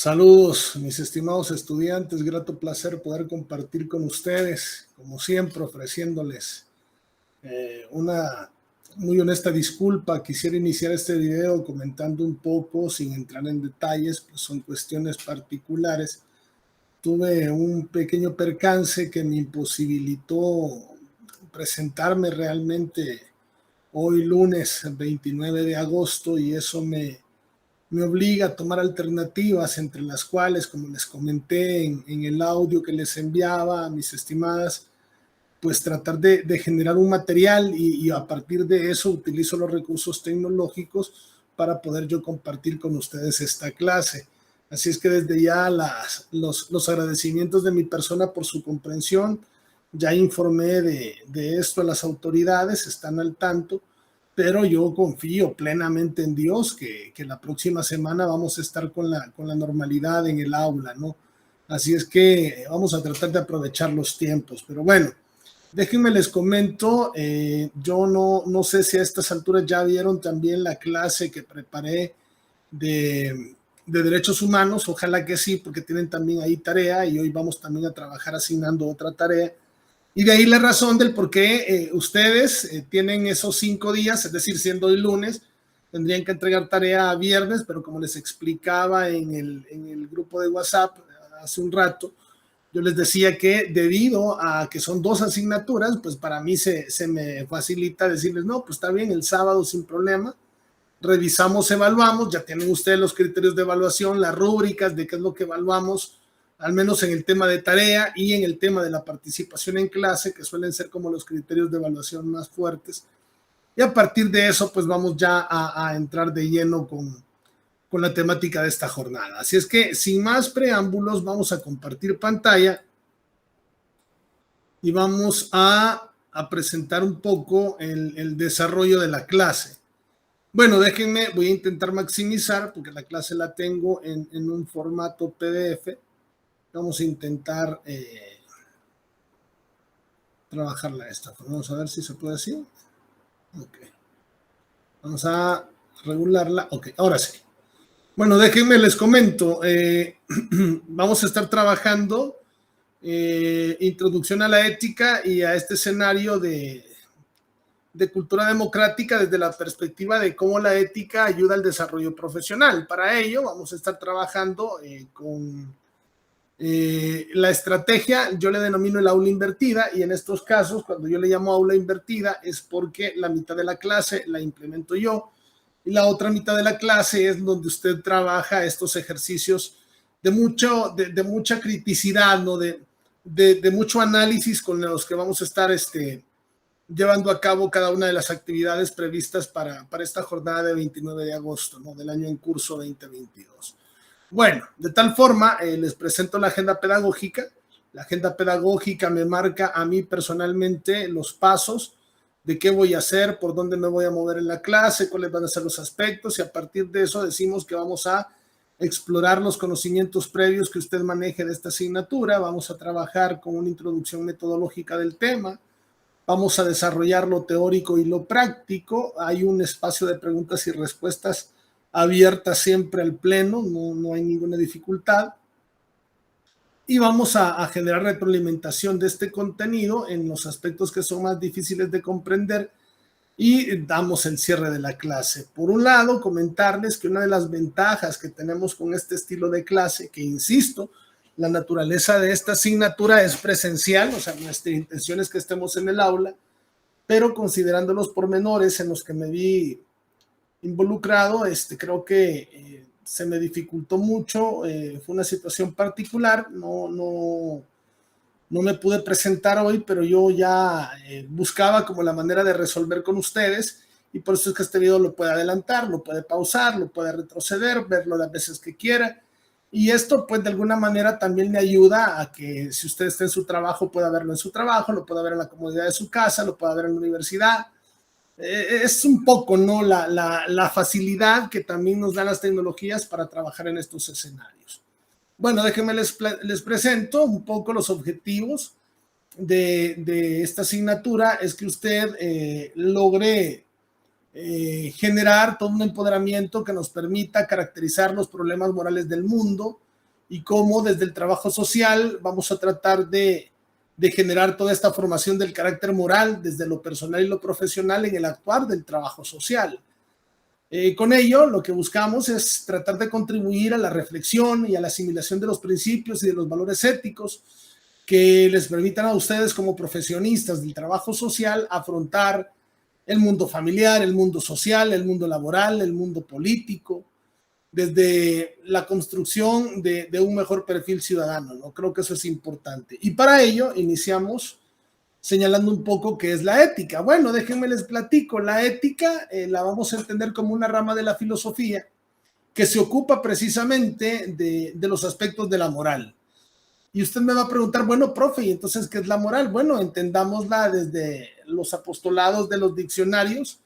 Saludos, mis estimados estudiantes, grato placer poder compartir con ustedes, como siempre, ofreciéndoles una muy honesta disculpa. Quisiera iniciar este video comentando un poco, sin entrar en detalles, pues son cuestiones particulares. Tuve un pequeño percance que me imposibilitó presentarme realmente hoy lunes 29 de agosto y eso me obliga a tomar alternativas, entre las cuales, como les comenté en el audio que les enviaba a mis estimadas, pues tratar de generar un material y a partir de eso utilizo los recursos tecnológicos para poder yo compartir con ustedes esta clase. Así es que desde ya los agradecimientos de mi persona por su comprensión. Ya informé de esto a las autoridades, están al tanto, pero yo confío plenamente en Dios que la próxima semana vamos a estar con la normalidad en el aula, ¿no? Así es que vamos a tratar de aprovechar los tiempos. Pero bueno, déjenme les comento, yo no sé si a estas alturas ya vieron también la clase que preparé de derechos humanos. Ojalá que sí, porque tienen también ahí tarea y hoy vamos también a trabajar asignando otra tarea. Y de ahí la razón del por qué ustedes tienen esos 5 días, es decir, siendo hoy lunes, tendrían que entregar tarea a viernes, pero como les explicaba en el grupo de WhatsApp hace un rato, yo les decía que debido a que son 2 asignaturas, pues para mí se me facilita decirles, no, pues está bien, el sábado sin problema, revisamos, evaluamos, ya tienen ustedes los criterios de evaluación, las rúbricas de qué es lo que evaluamos, al menos en el tema de tarea y en el tema de la participación en clase, que suelen ser como los criterios de evaluación más fuertes. Y a partir de eso, pues vamos ya a entrar de lleno con la temática de esta jornada. Así es que, sin más preámbulos, vamos a compartir pantalla y vamos a presentar un poco el desarrollo de la clase. Bueno, déjenme, voy a intentar maximizar, porque la clase la tengo en un formato PDF. Vamos a intentar trabajarla de esta forma. Vamos a ver si se puede así. Ok. Vamos a regularla. Ok, ahora sí. Bueno, déjenme les comento. Vamos a estar trabajando introducción a la ética y a este escenario de cultura democrática desde la perspectiva de cómo la ética ayuda al desarrollo profesional. Para ello vamos a estar trabajando con la estrategia, yo le denomino el aula invertida, y en estos casos, cuando yo le llamo aula invertida, es porque la mitad de la clase la implemento yo, y la otra mitad de la clase es donde usted trabaja estos ejercicios de mucha criticidad, ¿no? de mucho análisis con los que vamos a estar llevando a cabo cada una de las actividades previstas para esta jornada de 29 de agosto, ¿no? Del año en curso 2022. Bueno, de tal forma, les presento la agenda pedagógica. La agenda pedagógica me marca a mí personalmente los pasos de qué voy a hacer, por dónde me voy a mover en la clase, cuáles van a ser los aspectos, y a partir de eso decimos que vamos a explorar los conocimientos previos que usted maneje de esta asignatura. Vamos a trabajar con una introducción metodológica del tema. Vamos a desarrollar lo teórico y lo práctico. Hay un espacio de preguntas y respuestas abierta siempre al pleno, no hay ninguna dificultad. Y vamos a generar retroalimentación de este contenido en los aspectos que son más difíciles de comprender y damos el cierre de la clase. Por un lado, comentarles que una de las ventajas que tenemos con este estilo de clase, que insisto, la naturaleza de esta asignatura es presencial, o sea, nuestra intención es que estemos en el aula, pero considerando los pormenores en los que me vi involucrado, creo que se me dificultó mucho, fue una situación particular, no me pude presentar hoy, pero yo ya buscaba como la manera de resolver con ustedes, y por eso es que este video lo puede adelantar, lo puede pausar, lo puede retroceder, verlo las veces que quiera, y esto pues de alguna manera también me ayuda a que si usted está en su trabajo pueda verlo en su trabajo, lo pueda ver en la comodidad de su casa, lo pueda ver en la universidad. Es un poco, ¿no? La facilidad que también nos dan las tecnologías para trabajar en estos escenarios. Bueno, déjenme les presento un poco los objetivos de esta asignatura. Es que usted logre generar todo un empoderamiento que nos permita caracterizar los problemas morales del mundo, y cómo desde el trabajo social vamos a tratar de generar toda esta formación del carácter moral desde lo personal y lo profesional en el actuar del trabajo social. Con ello, lo que buscamos es tratar de contribuir a la reflexión y a la asimilación de los principios y de los valores éticos que les permitan a ustedes como profesionistas del trabajo social afrontar el mundo familiar, el mundo social, el mundo laboral, el mundo político, desde la construcción de un mejor perfil ciudadano, ¿no? Creo que eso es importante. Y para ello iniciamos señalando un poco qué es la ética. Bueno, déjenme les platico. La ética la vamos a entender como una rama de la filosofía que se ocupa precisamente de los aspectos de la moral. Y usted me va a preguntar, bueno, profe, ¿y entonces qué es la moral? Bueno, entendámosla desde los apostolados de los diccionarios.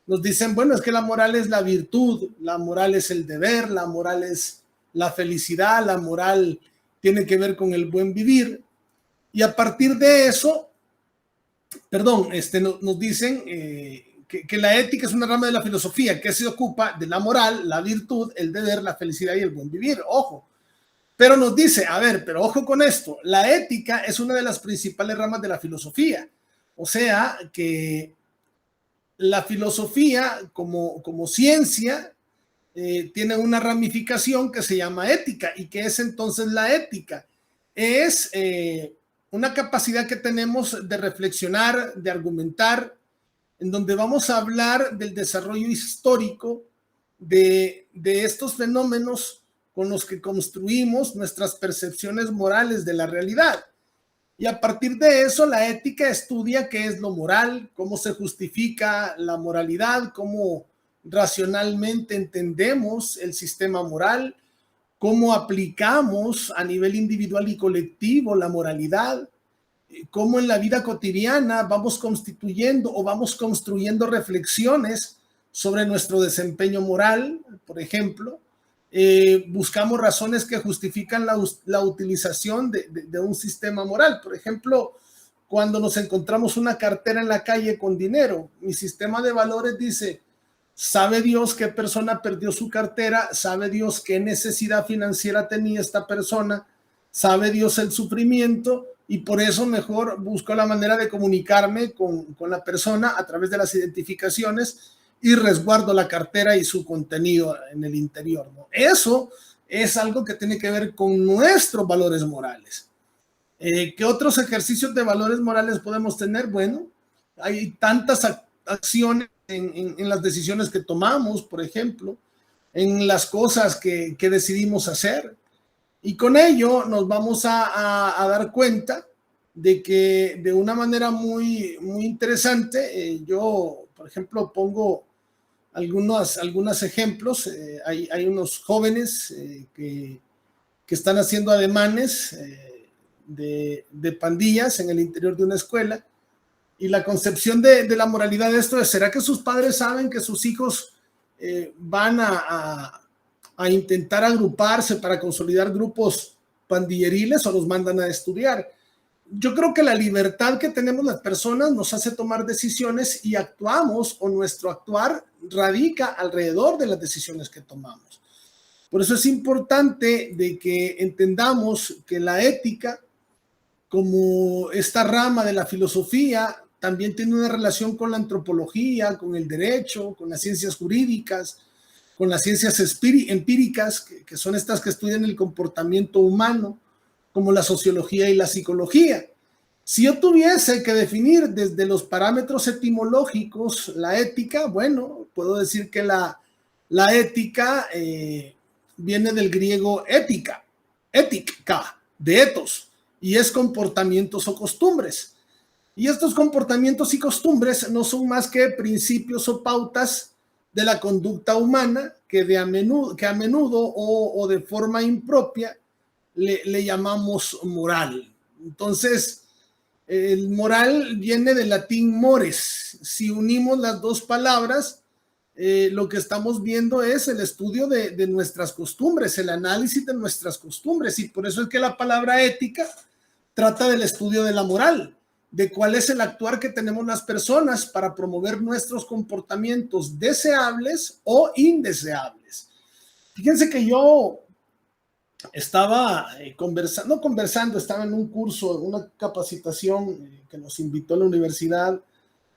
Nos dicen, bueno, es que la moral es la virtud, la moral es el deber, la moral es la felicidad, la moral tiene que ver con el buen vivir. Y a partir de eso, nos dicen que la ética es una rama de la filosofía que se ocupa de la moral, la virtud, el deber, la felicidad y el buen vivir. Ojo. Pero nos dice, a ver, pero ojo con esto, la ética es una de las principales ramas de la filosofía. O sea, que la filosofía como ciencia tiene una ramificación que se llama ética. ¿Y qué es entonces la ética? Es una capacidad que tenemos de reflexionar, de argumentar, en donde vamos a hablar del desarrollo histórico de estos fenómenos con los que construimos nuestras percepciones morales de la realidad. Y a partir de eso, la ética estudia qué es lo moral, cómo se justifica la moralidad, cómo racionalmente entendemos el sistema moral, cómo aplicamos a nivel individual y colectivo la moralidad, cómo en la vida cotidiana vamos constituyendo o vamos construyendo reflexiones sobre nuestro desempeño moral, por ejemplo. Buscamos razones que justifican la utilización de un sistema moral. Por ejemplo, cuando nos encontramos una cartera en la calle con dinero, mi sistema de valores dice, sabe Dios qué persona perdió su cartera, sabe Dios qué necesidad financiera tenía esta persona, sabe Dios el sufrimiento, y por eso mejor busco la manera de comunicarme con la persona a través de las identificaciones y resguardo la cartera y su contenido en el interior, ¿no? Eso es algo que tiene que ver con nuestros valores morales. ¿Qué otros ejercicios de valores morales podemos tener? Bueno, hay tantas acciones en las decisiones que tomamos, por ejemplo, en las cosas que decidimos hacer. Y con ello nos vamos a dar cuenta de que de una manera muy interesante, yo, por ejemplo, pongo algunos ejemplos. Hay unos jóvenes que están haciendo ademanes de pandillas en el interior de una escuela, y la concepción de la moralidad de esto es, ¿será que sus padres saben que sus hijos van a intentar agruparse para consolidar grupos pandilleriles o los mandan a estudiar? Yo creo que la libertad que tenemos las personas nos hace tomar decisiones y actuamos, o nuestro actuar radica alrededor de las decisiones que tomamos. Por eso es importante de que entendamos que la ética, como esta rama de la filosofía, también tiene una relación con la antropología, con el derecho, con las ciencias jurídicas, con las ciencias empíricas, que son estas que estudian el comportamiento humano, como la sociología y la psicología. Si yo tuviese que definir desde los parámetros etimológicos la ética, bueno, puedo decir que la ética viene del griego ética, de ethos, y es comportamientos o costumbres. Y estos comportamientos y costumbres no son más que principios o pautas de la conducta humana que a menudo o de forma impropia le llamamos moral. Entonces, el moral viene del latín mores. Si unimos las dos palabras, lo que estamos viendo es el estudio de nuestras costumbres, el análisis de nuestras costumbres, y por eso es que la palabra ética trata del estudio de la moral, de cuál es el actuar que tenemos las personas para promover nuestros comportamientos deseables o indeseables. Fíjense que yo estaba conversando, estaba en un curso, una capacitación que nos invitó a la universidad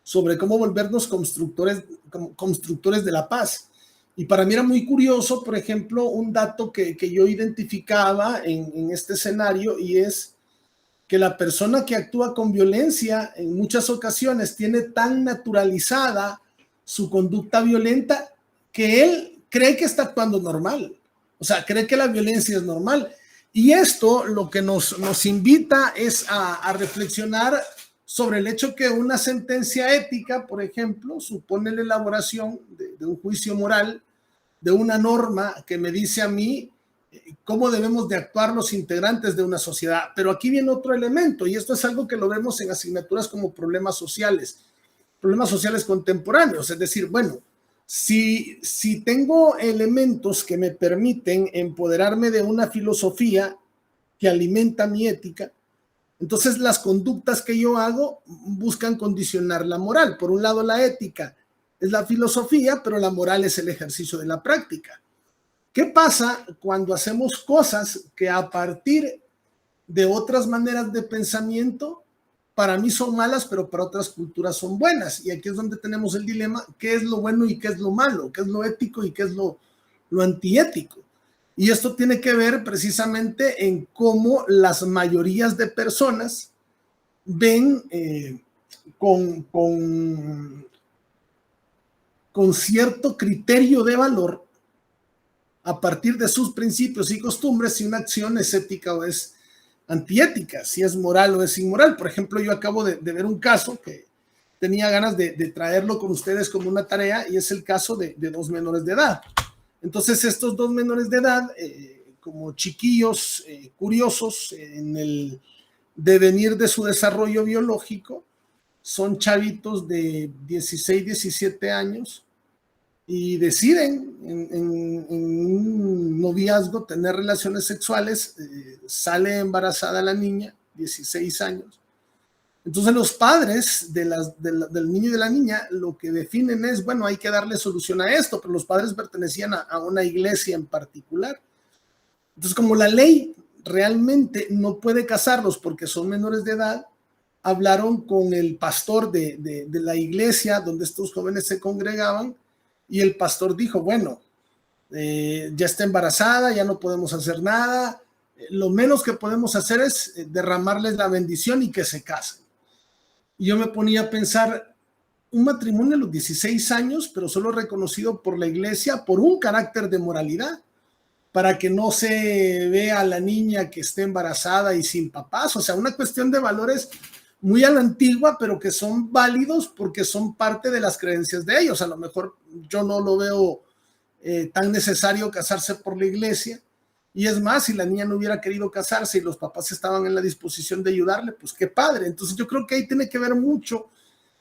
sobre cómo volvernos constructores de la paz. Y para mí era muy curioso, por ejemplo, un dato que yo identificaba en este escenario, y es que la persona que actúa con violencia en muchas ocasiones tiene tan naturalizada su conducta violenta que él cree que está actuando normal. O sea, cree que la violencia es normal. Y esto lo que nos invita es a reflexionar sobre el hecho que una sentencia ética, por ejemplo, supone la elaboración de un juicio moral, de una norma que me dice a mí cómo debemos de actuar los integrantes de una sociedad. Pero aquí viene otro elemento, y esto es algo que lo vemos en asignaturas como problemas sociales contemporáneos. Es decir, bueno, si tengo elementos que me permiten empoderarme de una filosofía que alimenta mi ética, entonces las conductas que yo hago buscan condicionar la moral. Por un lado, la ética es la filosofía, pero la moral es el ejercicio de la práctica. ¿Qué pasa cuando hacemos cosas que a partir de otras maneras de pensamiento para mí son malas, pero para otras culturas son buenas? Y aquí es donde tenemos el dilema: ¿qué es lo bueno y qué es lo malo? ¿Qué es lo ético y qué es lo antiético? Y esto tiene que ver precisamente en cómo las mayorías de personas ven con cierto criterio de valor, a partir de sus principios y costumbres, si una acción es ética o es antiética, si es moral o es inmoral. Por ejemplo, yo acabo de ver un caso que tenía ganas de traerlo con ustedes como una tarea, y es el caso de dos menores de edad. Entonces, estos dos menores de edad, como chiquillos curiosos en el devenir de su desarrollo biológico, son chavitos de 16, 17 años, y deciden en un noviazgo tener relaciones sexuales. Sale embarazada la niña, 16 años. Entonces los padres del niño y de la niña lo que definen es, bueno, hay que darle solución a esto, pero los padres pertenecían a una iglesia en particular. Entonces, como la ley realmente no puede casarlos porque son menores de edad, hablaron con el pastor de la iglesia donde estos jóvenes se congregaban, y el pastor dijo, bueno, ya está embarazada, ya no podemos hacer nada, lo menos que podemos hacer es derramarles la bendición y que se casen. Y yo me ponía a pensar, un matrimonio a los 16 años, pero solo reconocido por la iglesia por un carácter de moralidad, para que no se vea a la niña que esté embarazada y sin papás. O sea, una cuestión de valores muy a la antigua, pero que son válidos porque son parte de las creencias de ellos. A lo mejor yo no lo veo tan necesario casarse por la iglesia, y es más, si la niña no hubiera querido casarse y los papás estaban en la disposición de ayudarle, pues qué padre. Entonces yo creo que ahí tiene que ver mucho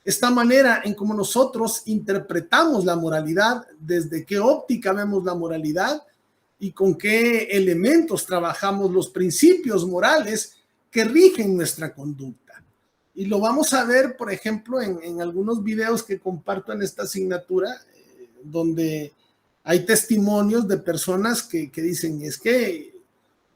esta manera en cómo nosotros interpretamos la moralidad, desde qué óptica vemos la moralidad y con qué elementos trabajamos los principios morales que rigen nuestra conducta. Y lo vamos a ver, por ejemplo, en algunos videos que comparto en esta asignatura, donde hay testimonios de personas que dicen, es que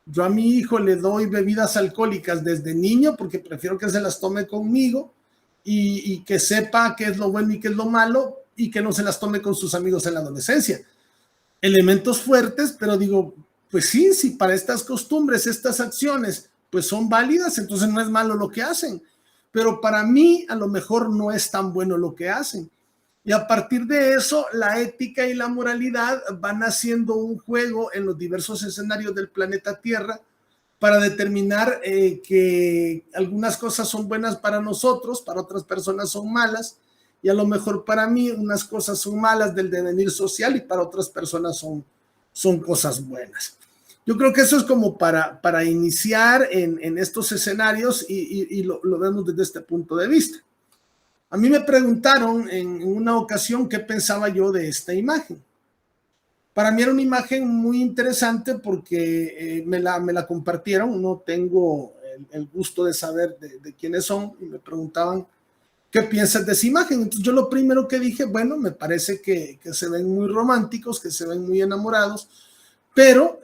yo a mi hijo le doy bebidas alcohólicas desde niño porque prefiero que se las tome conmigo, y que sepa qué es lo bueno y qué es lo malo, y que no se las tome con sus amigos en la adolescencia. Elementos fuertes, pero digo, pues sí, si para estas costumbres, estas acciones, pues son válidas, entonces no es malo lo que hacen. Pero para mí, a lo mejor no es tan bueno lo que hacen. Y a partir de eso, la ética y la moralidad van haciendo un juego en los diversos escenarios del planeta Tierra para determinar que algunas cosas son buenas para nosotros, para otras personas son malas, y a lo mejor para mí unas cosas son malas del devenir social y para otras personas son cosas buenas. Yo creo que eso es como para iniciar en estos escenarios, y lo vemos desde este punto de vista. A mí me preguntaron en una ocasión qué pensaba yo de esta imagen. Para mí era una imagen muy interesante porque me la compartieron. No tengo el gusto de saber de quiénes son, y me preguntaban qué piensas de esa imagen. Entonces yo lo primero que dije, bueno, me parece que se ven muy románticos, que se ven muy enamorados, pero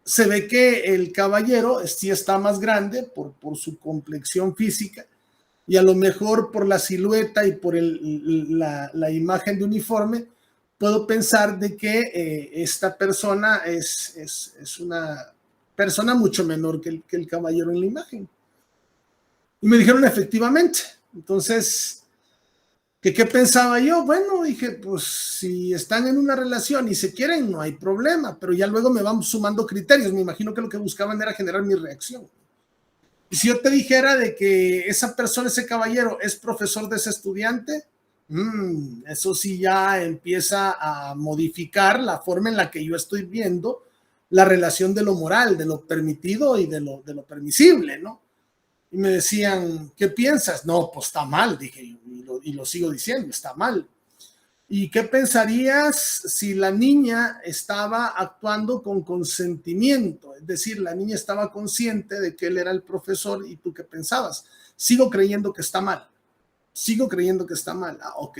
se ve que el caballero sí está más grande por su complexión física, y a lo mejor por la silueta y por la imagen de uniforme, puedo pensar de que esta persona es una persona mucho menor que el caballero en la imagen. Y me dijeron efectivamente. Entonces, ¿qué pensaba yo? Bueno, dije, pues si están en una relación y se quieren, no hay problema, pero ya luego me van sumando criterios. Me imagino que lo que buscaban era generar mi reacción. Y si yo te dijera de que esa persona, ese caballero, es profesor de ese estudiante, eso sí ya empieza a modificar la forma en la que yo estoy viendo la relación de lo moral, de lo permitido y de lo permisible, ¿no? Y me decían, ¿qué piensas? No, pues está mal, dije, y lo sigo diciendo, está mal. ¿Y qué pensarías si la niña estaba actuando con consentimiento? Es decir, la niña estaba consciente de que él era el profesor, y tú qué pensabas. Sigo creyendo que está mal. Sigo creyendo que está mal. Ah, ok.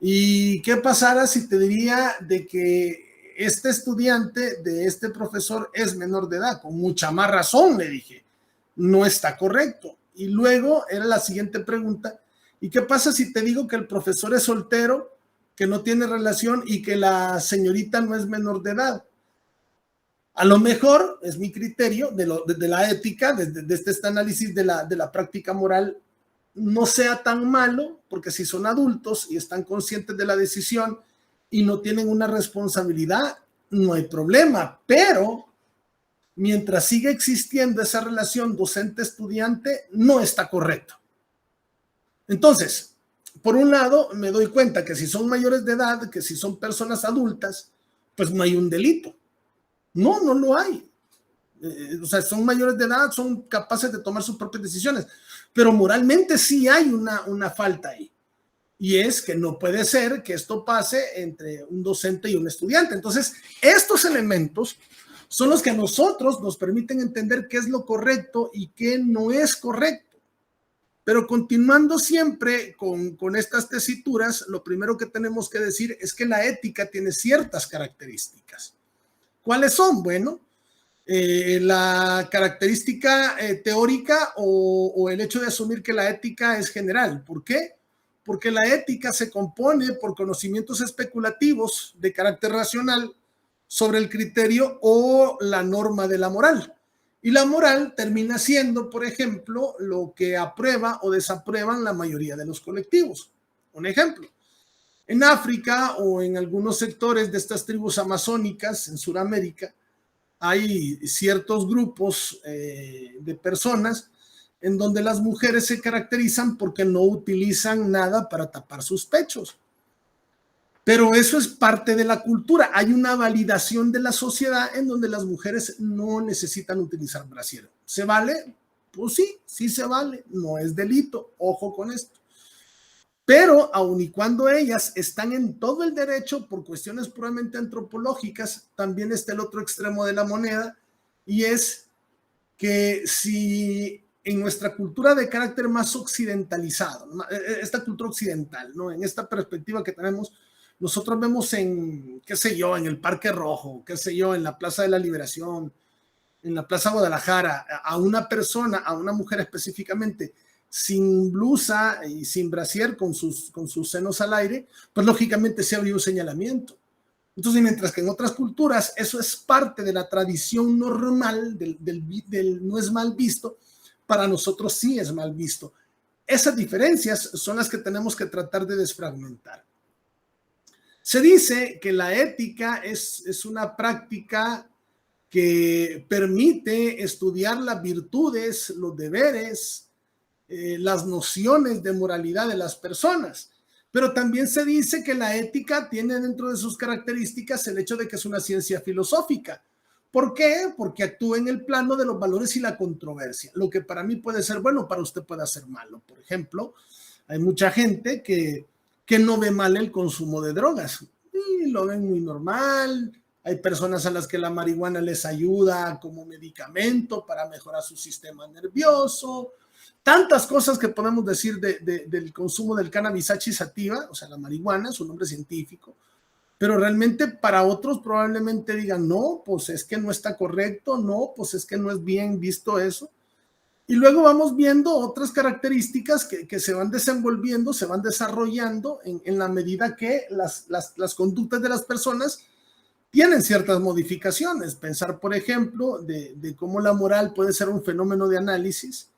¿Y qué pasara si te diría de que este estudiante de este profesor es menor de edad? Con mucha más razón, le dije. No está correcto. Y luego era la siguiente pregunta. ¿Y qué pasa si te digo que el profesor es soltero, que no tiene relación y que la señorita no es menor de edad? A lo mejor es mi criterio de la ética, de este análisis de la práctica moral, no sea tan malo, porque si son adultos y están conscientes de la decisión y no tienen una responsabilidad, no hay problema. Pero mientras siga existiendo esa relación docente-estudiante, no está correcto. Entonces, por un lado, me doy cuenta que si son mayores de edad, que si son personas adultas, pues no hay un delito. No, no lo hay. O sea, son mayores de edad, son capaces de tomar sus propias decisiones, pero moralmente sí hay una falta ahí. Y es que no puede ser que esto pase entre un docente y un estudiante. Entonces, estos elementos son los que a nosotros nos permiten entender qué es lo correcto y qué no es correcto. Pero continuando siempre con estas tesituras, lo primero que tenemos que decir es que la ética tiene ciertas características. ¿Cuáles son? Bueno, la característica teórica o el hecho de asumir que la ética es general. ¿Por qué? Porque la ética se compone por conocimientos especulativos de carácter racional sobre el criterio o la norma de la moral. Y la moral termina siendo, por ejemplo, lo que aprueba o desaprueban la mayoría de los colectivos. Un ejemplo, en África o en algunos sectores de estas tribus amazónicas en Sudamérica, hay ciertos grupos de personas en donde las mujeres se caracterizan porque no utilizan nada para tapar sus pechos. Pero eso es parte de la cultura. Hay una validación de la sociedad en donde las mujeres no necesitan utilizar brasier. ¿Se vale? Pues sí, sí se vale. No es delito. Ojo con esto. Pero aun y cuando ellas están en todo el derecho por cuestiones puramente antropológicas, también está el otro extremo de la moneda, y es que si en nuestra cultura de carácter más occidentalizado, esta cultura occidental, ¿no? En esta perspectiva que tenemos, nosotros vemos en, qué sé yo, en el Parque Rojo, qué sé yo, en la Plaza de la Liberación, en la Plaza Guadalajara, a una persona, a una mujer específicamente, sin blusa y sin brasier, con sus senos al aire, pues lógicamente se habría un señalamiento. Entonces, mientras que en otras culturas eso es parte de la tradición normal, del no es mal visto, para nosotros sí es mal visto. Esas diferencias son las que tenemos que tratar de desfragmentar. Se dice que la ética es una práctica que permite estudiar las virtudes, los deberes, las nociones de moralidad de las personas. Pero también se dice que la ética tiene dentro de sus características el hecho de que es una ciencia filosófica. ¿Por qué? Porque actúa en el plano de los valores y la controversia. Lo que para mí puede ser bueno, para usted puede ser malo. Por ejemplo, hay mucha gente que no ve mal el consumo de drogas. Y lo ven muy normal. Hay personas a las que la marihuana les ayuda como medicamento para mejorar su sistema nervioso. Tantas cosas que podemos decir del consumo del cannabis sativa, o sea, la marihuana, su nombre científico, pero realmente para otros probablemente digan, no, pues es que no está correcto, no, pues es que no es bien visto eso. Y luego vamos viendo otras características que se van desenvolviendo, se van desarrollando en la medida que las conductas de las personas tienen ciertas modificaciones. Pensar, por ejemplo, de cómo la moral puede ser un fenómeno de análisis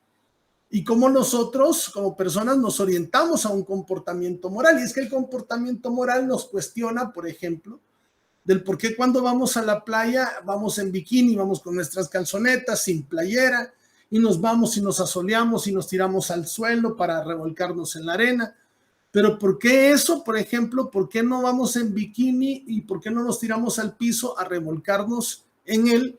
y cómo nosotros como personas nos orientamos a un comportamiento moral. Y es que el comportamiento moral nos cuestiona, por ejemplo, del por qué cuando vamos a la playa vamos en bikini, vamos con nuestras calzonetas, sin playera, y nos vamos y nos asoleamos y nos tiramos al suelo para revolcarnos en la arena. Pero ¿por qué eso, por ejemplo? ¿Por qué no vamos en bikini y por qué no nos tiramos al piso a revolcarnos en él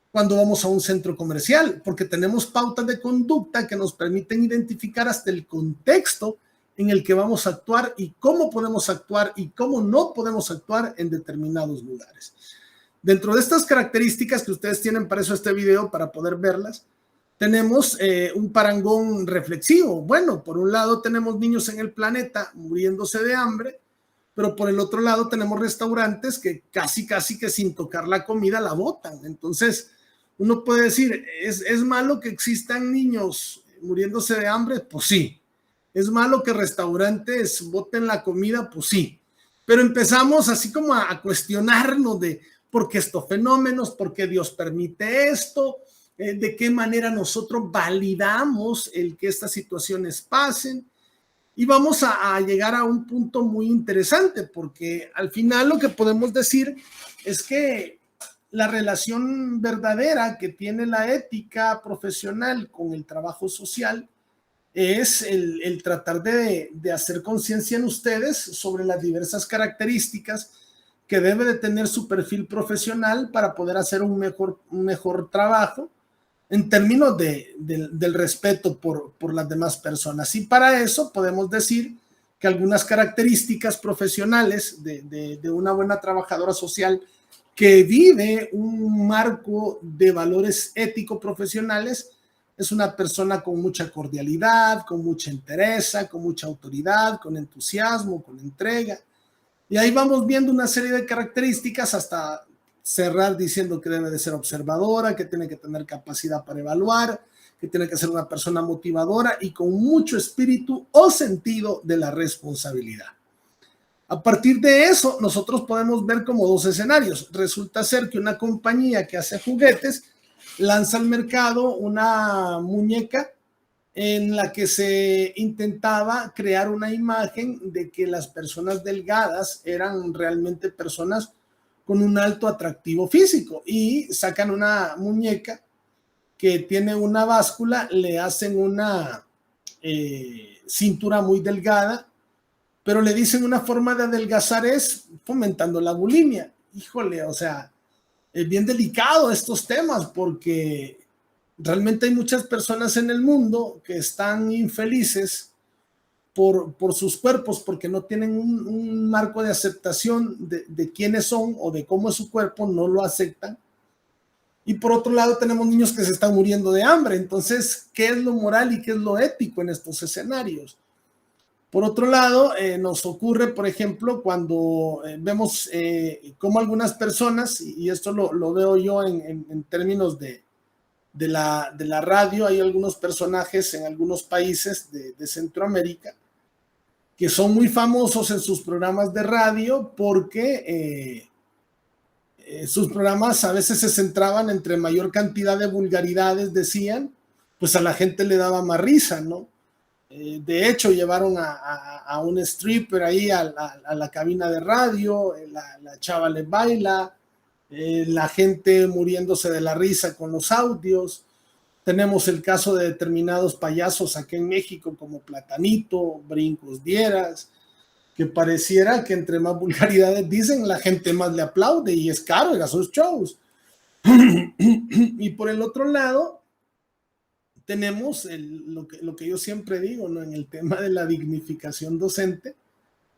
cuando vamos a un centro comercial? Porque tenemos pautas de conducta que nos permiten identificar hasta el contexto en el que vamos a actuar y cómo podemos actuar y cómo no podemos actuar en determinados lugares. Dentro de estas características que ustedes tienen para eso este video, para poder verlas, tenemos un parangón reflexivo. Bueno, por un lado tenemos niños en el planeta muriéndose de hambre, pero por el otro lado tenemos restaurantes que casi que sin tocar la comida la botan. Entonces, uno puede decir, ¿es malo que existan niños muriéndose de hambre? Pues sí. ¿Es malo que restaurantes boten la comida? Pues sí. Pero empezamos así como a cuestionarnos de por qué estos fenómenos, por qué Dios permite esto, de qué manera nosotros validamos el que estas situaciones pasen. Y vamos a llegar a un punto muy interesante, porque al final lo que podemos decir es que la relación verdadera que tiene la ética profesional con el trabajo social es el tratar de hacer conciencia en ustedes sobre las diversas características que debe de tener su perfil profesional para poder hacer un mejor trabajo en términos del respeto por las demás personas. Y para eso podemos decir que algunas características profesionales de una buena trabajadora social que vive un marco de valores ético-profesionales es una persona con mucha cordialidad, con mucha entereza, con mucha autoridad, con entusiasmo, con entrega. Y ahí vamos viendo una serie de características hasta cerrar diciendo que debe de ser observadora, que tiene que tener capacidad para evaluar, que tiene que ser una persona motivadora y con mucho espíritu o sentido de la responsabilidad. A partir de eso, nosotros podemos ver como dos escenarios. Resulta ser que una compañía que hace juguetes lanza al mercado una muñeca en la que se intentaba crear una imagen de que las personas delgadas eran realmente personas con un alto atractivo físico, y sacan una muñeca que tiene una báscula, le hacen una cintura muy delgada, pero le dicen una forma de adelgazar es fomentando la bulimia. Híjole, o sea, es bien delicado estos temas porque realmente hay muchas personas en el mundo que están infelices por sus cuerpos porque no tienen un marco de aceptación de quiénes son o de cómo es su cuerpo, no lo aceptan. Y por otro lado tenemos niños que se están muriendo de hambre. Entonces, ¿qué es lo moral y qué es lo ético en estos escenarios? Por otro lado, nos ocurre, por ejemplo, cuando vemos cómo algunas personas, y esto lo veo yo en términos de la radio, hay algunos personajes en algunos países de Centroamérica que son muy famosos en sus programas de radio porque sus programas a veces se centraban entre mayor cantidad de vulgaridades, decían, pues a la gente le daba más risa, ¿no? De hecho, llevaron a un stripper ahí a la cabina de radio, la chava le baila, la gente muriéndose de la risa con los audios. Tenemos el caso de determinados payasos aquí en México como Platanito, Brincos Dieras, que pareciera que entre más vulgaridades dicen, la gente más le aplaude y es caro ir a sus shows. Y por el otro lado, tenemos lo que yo siempre digo, ¿no? En el tema de la dignificación docente,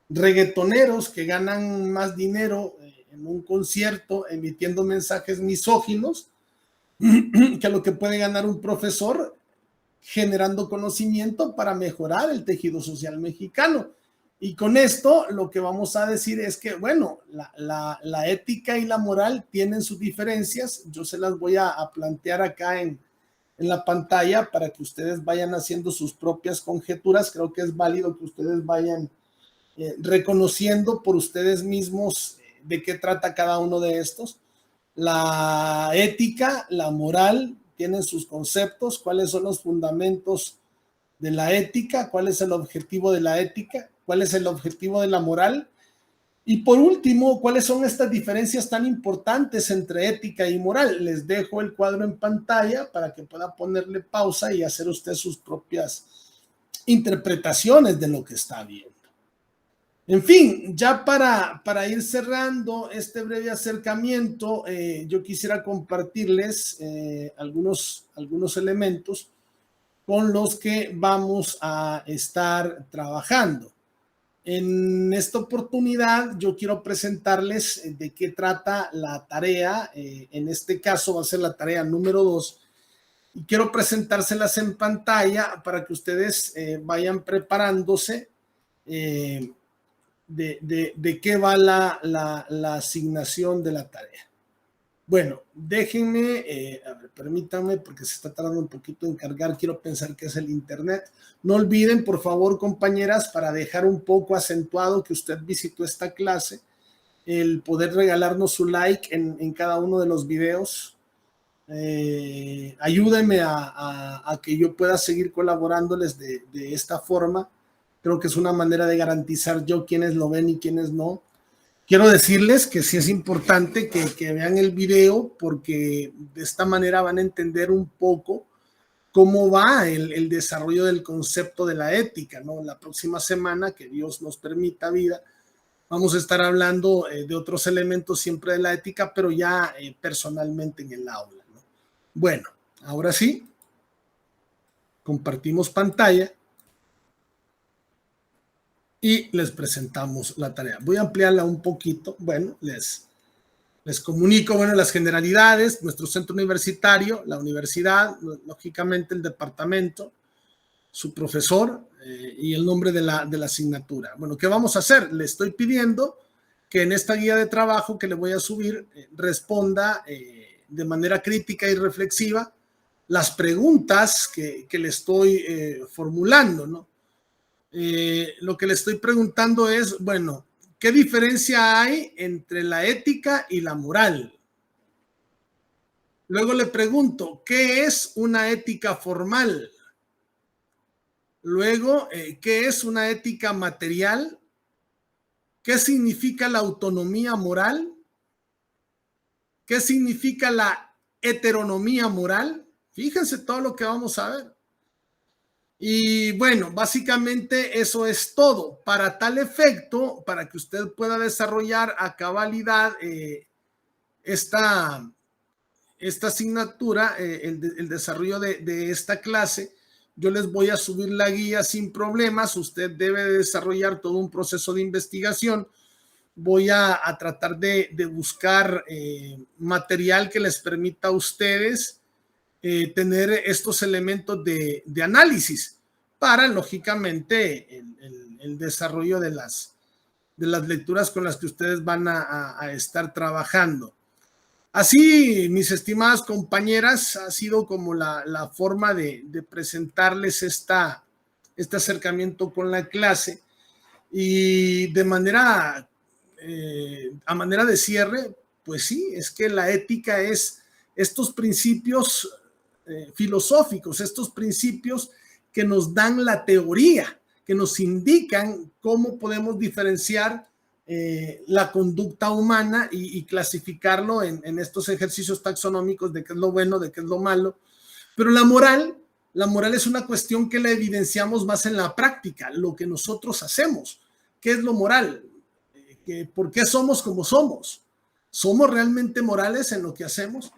reggaetoneros que ganan más dinero en un concierto emitiendo mensajes misóginos que lo que puede ganar un profesor generando conocimiento para mejorar el tejido social mexicano. Y con esto lo que vamos a decir es que, bueno, la ética y la moral tienen sus diferencias. Yo se las voy a plantear acá en la pantalla para que ustedes vayan haciendo sus propias conjeturas. Creo que es válido que ustedes vayan reconociendo por ustedes mismos de qué trata cada uno de estos. La ética, la moral, tienen sus conceptos, cuáles son los fundamentos de la ética, cuál es el objetivo de la ética, cuál es el objetivo de la moral. Y por último, ¿cuáles son estas diferencias tan importantes entre ética y moral? Les dejo el cuadro en pantalla para que pueda ponerle pausa y hacer usted sus propias interpretaciones de lo que está viendo. En fin, ya para ir cerrando este breve acercamiento, yo quisiera compartirles algunos elementos con los que vamos a estar trabajando. En esta oportunidad yo quiero presentarles de qué trata la tarea. En este caso va a ser la tarea número 2 y quiero presentárselas en pantalla para que ustedes vayan preparándose de qué va la asignación de la tarea. Bueno, déjenme, a ver, permítanme porque se está tardando un poquito en cargar, quiero pensar que es el internet. No olviden, por favor, compañeras, para dejar un poco acentuado que usted visitó esta clase, el poder regalarnos su like en cada uno de los videos. Ayúdenme a que yo pueda seguir colaborándoles de esta forma. Creo que es una manera de garantizar yo quiénes lo ven y quiénes no. Quiero decirles que sí es importante que vean el video porque de esta manera van a entender un poco cómo va el desarrollo del concepto de la ética, ¿no? La próxima semana, que Dios nos permita vida, vamos a estar hablando de otros elementos siempre de la ética, pero ya personalmente en el aula, ¿no? Bueno, ahora sí, compartimos pantalla y les presentamos la tarea. Voy a ampliarla un poquito. Bueno, les comunico, bueno, las generalidades, nuestro centro universitario, la universidad, lógicamente el departamento, su profesor y el nombre de la asignatura. Bueno, ¿qué vamos a hacer? Le estoy pidiendo que en esta guía de trabajo que le voy a subir responda de manera crítica y reflexiva las preguntas que le estoy formulando, ¿no? Lo que le estoy preguntando es, bueno, ¿qué diferencia hay entre la ética y la moral? Luego le pregunto, ¿qué es una ética formal? Luego, ¿qué es una ética material? ¿Qué significa la autonomía moral? ¿Qué significa la heteronomía moral? Fíjense todo lo que vamos a ver. Y bueno, básicamente eso es todo. Para tal efecto, para que usted pueda desarrollar a cabalidad esta asignatura, el desarrollo de esta clase, yo les voy a subir la guía sin problemas. Usted debe de desarrollar todo un proceso de investigación. Voy a tratar de buscar material que les permita a ustedes tener estos elementos de análisis para, lógicamente, el desarrollo de las lecturas con las que ustedes van a estar trabajando. Así, mis estimadas compañeras, ha sido como la forma de presentarles este acercamiento con la clase y de manera, a manera de cierre, pues sí, es que la ética es estos principios filosóficos, estos principios que nos dan la teoría, que nos indican cómo podemos diferenciar la conducta humana y clasificarlo en estos ejercicios taxonómicos de qué es lo bueno, de qué es lo malo. Pero la moral es una cuestión que la evidenciamos más en la práctica, lo que nosotros hacemos. ¿Qué es lo moral? ¿Por qué somos como somos? ¿Somos realmente morales en lo que hacemos?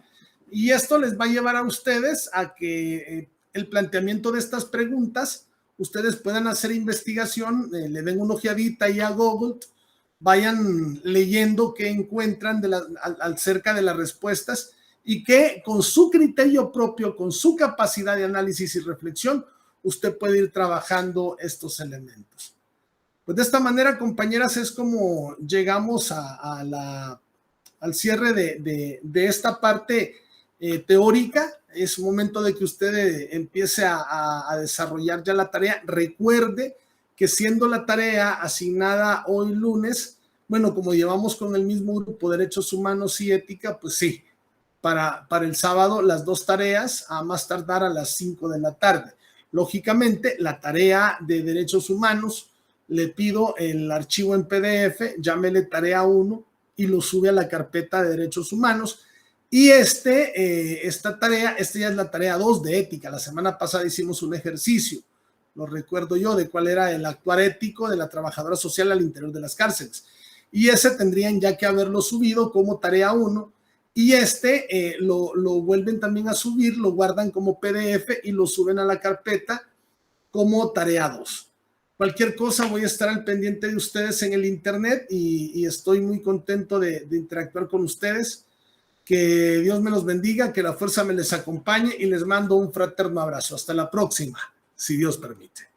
Y esto les va a llevar a ustedes a que el planteamiento de estas preguntas, ustedes puedan hacer investigación, le den una ojeadita ahí a Google, vayan leyendo qué encuentran acerca de las respuestas y que con su criterio propio, con su capacidad de análisis y reflexión, usted puede ir trabajando estos elementos. Pues de esta manera, compañeras, es como llegamos al cierre de esta parte teórica. Es momento de que usted empiece a desarrollar ya la tarea. Recuerde que siendo la tarea asignada hoy lunes, bueno, como llevamos con el mismo grupo Derechos Humanos y Ética, pues sí, para el sábado las 2 tareas, a más tardar a las 5 de la tarde. Lógicamente, la tarea de Derechos Humanos, le pido el archivo en PDF, llámele tarea 1 y lo sube a la carpeta de Derechos Humanos. Y esta tarea, ya es la tarea 2 de ética. La semana pasada hicimos un ejercicio, lo recuerdo yo, de cuál era el actuar ético de la trabajadora social al interior de las cárceles. Y ese tendrían ya que haberlo subido como tarea 1. Y lo vuelven también a subir, lo guardan como PDF y lo suben a la carpeta como tarea 2. Cualquier cosa, voy a estar al pendiente de ustedes en el internet y estoy muy contento de interactuar con ustedes. Que Dios me los bendiga, que la fuerza me les acompañe y les mando un fraterno abrazo. Hasta la próxima, si Dios permite.